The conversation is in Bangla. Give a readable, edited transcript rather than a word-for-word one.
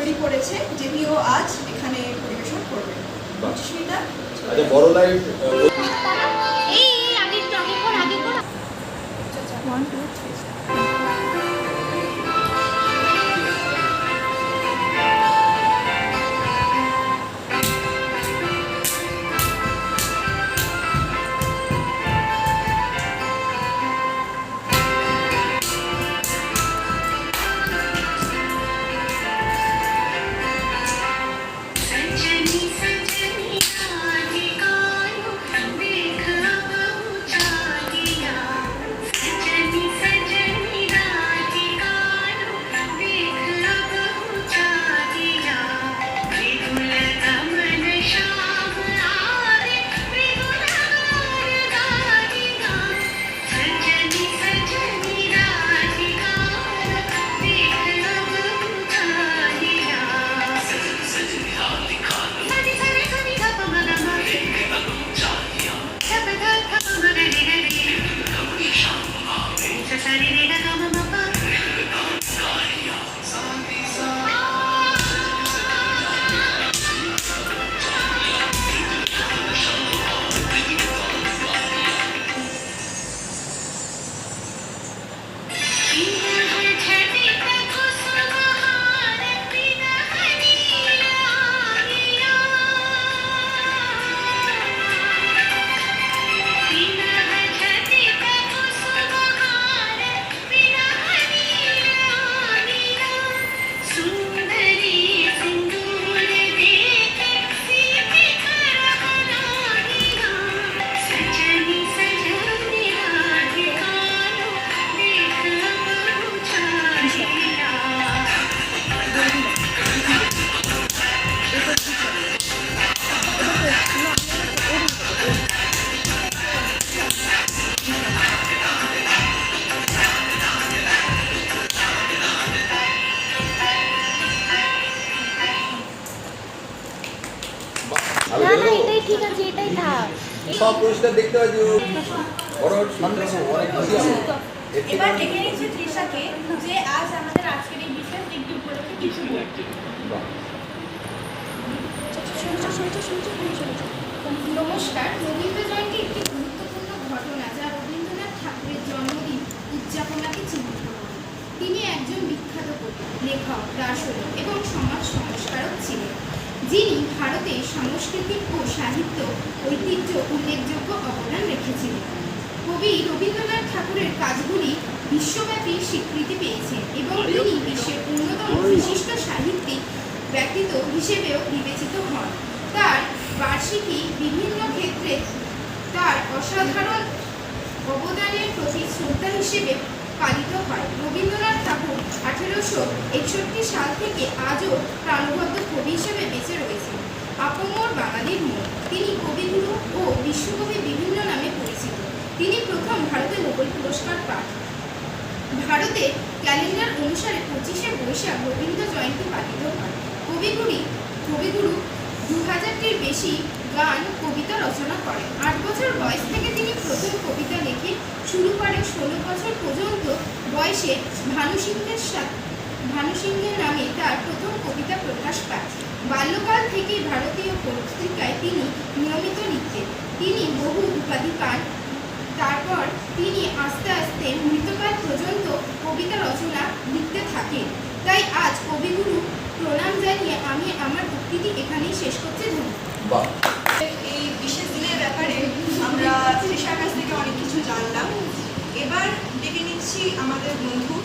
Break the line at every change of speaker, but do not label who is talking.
তৈরি করেছে, যেটিও আজ এখানে পরিবেশন করবে। সুস্মিতা,
আচ্ছা, বড় লাইট
এটাই ঠিক আছে, এটাই থাক।
সব পরিষ্কার দেখতে পাচ্ছি। বড় সুন্দর অনেক খুশি আমি।
এবার ডেকে নিচ্ছি তৃষাকে, যে আজ আমাদের আজকের এই বিশেষ দিনটি উপলক্ষে কিছু বলবে। নমস্কার। রবীন্দ্র জয়ন্তী একটি গুরুত্বপূর্ণ ঘটনা, যা রবীন্দ্রনাথ ঠাকুরের জন্মদিন উদযাপনাকে চিহ্নিত করে। তিনি একজন বিখ্যাত কবি, লেখক, দার্শনিক এবং সমাজ সংস্কারক ছিলেন, যিনি ভারতে সাংস্কৃতিক ও সাহিত্য ঐতিহ্য উল্লেখযোগ্য অবদান রেখেছিলেন। কবি রবীন্দ্রনাথ ঠাকুরের কাজগুলি বিশ্বব্যাপী স্বীকৃতি পেয়েছে এবং তিনি বিশ্বের অন্যতম বিশিষ্ট সাহিত্যিক ব্যক্তিত্ব হিসেবেও বিবেচিত হন। তার বার্ষিকী বিভিন্ন ক্ষেত্রে তার অসাধারণ অবদানের প্রতি শ্রদ্ধা হিসেবে পালিত হয়। রবীন্দ্রনাথ ঠাকুর 1861 সাল থেকে আজও প্রাণবদ্ধ কবি হিসেবে বেঁচে রয়েছেন। আপামর বাঙালির মন। তিনি কবিগুরু ও বিশ্বকবি বিভিন্ন নামে পরিচিত। তিনি প্রথম ভারতে নোবেল পুরস্কার পান। ভারতে ক্যালেন্ডার অনুসারে 25শে বৈশাখ রবীন্দ্র জয়ন্তী পালিত হয়। কবিগুরু 2000-টির বেশি গান কবিতা রচনা করেন। 8 বছর বয়স থেকে তিনি প্রথম কবিতা লিখে শুরু করেন। 16 বছর পর্যন্ত বয়সে ভানুসিংহের নামে তার প্রথম কবিতা প্রকাশ পায়। বাল্যকাল থেকেই ভারতীয় পত্রিকায় তিনি নিয়মিত লিখতেন। তিনি বহু উপাধি পান। তারপর তিনি আস্তে আস্তে মৃত্যুকাল পর্যন্ত কবিতা রচনা লিখতে থাকেন। তাই আজ কবিগুরু প্রণাম জানিয়ে আমি আমার উক্তিটি এখানেই শেষ করছি। ধন্যবাদ। এই বিশেষ দিনের ব্যাপারে আমরা তৃষার কাছ থেকে অনেক কিছু জানলাম। এবার ডেকে নিচ্ছি আমাদের বন্ধু